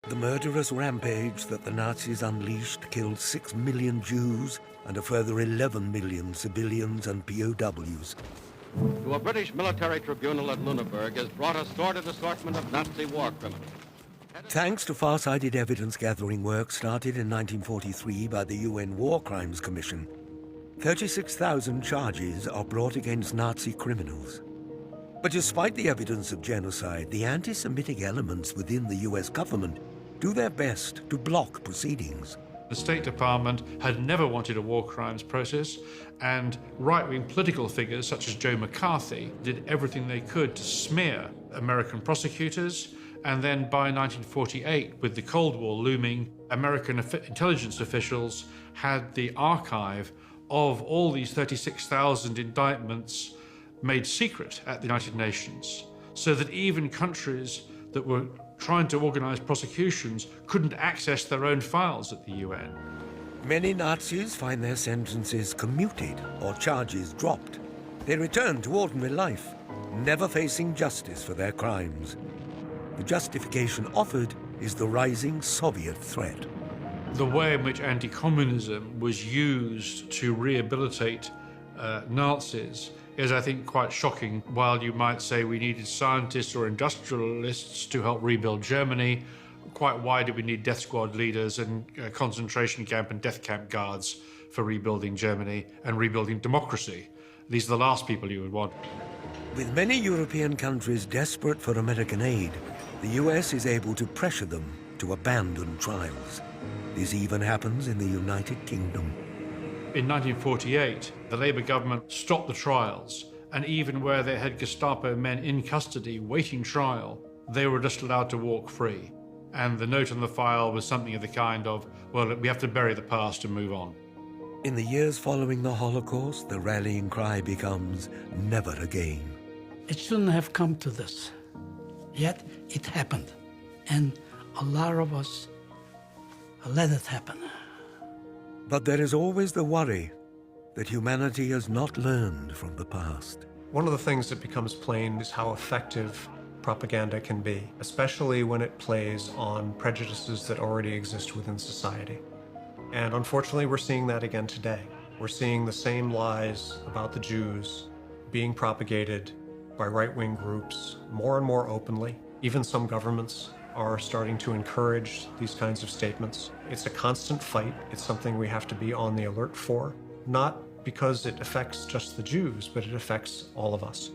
The murderous rampage that the Nazis unleashed killed 6 million Jews and a further 11 million civilians and POWs. To a British military tribunal at Lüneburg is brought a sordid assortment of Nazi war criminals. Thanks to far-sighted evidence-gathering work started in 1943 by the UN War Crimes Commission, 36,000 charges are brought against Nazi criminals. But despite the evidence of genocide, the anti-Semitic elements within the US government do their best to block proceedings. The State Department had never wanted a war crimes process, and right-wing political figures such as Joe McCarthy did everything they could to smear American prosecutors. And then by 1948, with the Cold War looming, American intelligence officials had the archive of all these 36,000 indictments made secret at the United Nations, so that even countries that were trying to organize prosecutions couldn't access their own files at the UN. Many Nazis find their sentences commuted or charges dropped. They return to ordinary life, never facing justice for their crimes. The justification offered is the rising Soviet threat. The way in which anti-communism was used to rehabilitate Nazis is, I think, quite shocking. While you might say we needed scientists or industrialists to help rebuild Germany, quite why do we need death squad leaders and concentration camp and death camp guards for rebuilding Germany and rebuilding democracy? These are the last people you would want. With many European countries desperate for American aid, the US is able to pressure them to abandon trials. This even happens in the United Kingdom. In 1948, the Labour government stopped the trials, and even where they had Gestapo men in custody waiting trial, they were just allowed to walk free. And the note on the file was something of the kind of, well, we have to bury the past and move on. In the years following the Holocaust, the rallying cry becomes never again. It shouldn't have come to this, yet it happened. And a lot of us let it happen. But there is always the worry that humanity has not learned from the past. One of the things that becomes plain is how effective propaganda can be, especially when it plays on prejudices that already exist within society. And unfortunately, we're seeing that again today. We're seeing the same lies about the Jews being propagated by right-wing groups more and more openly. Even some governments are starting to encourage these kinds of statements. It's a constant fight. It's something we have to be on the alert for, not because it affects just the Jews, but it affects all of us.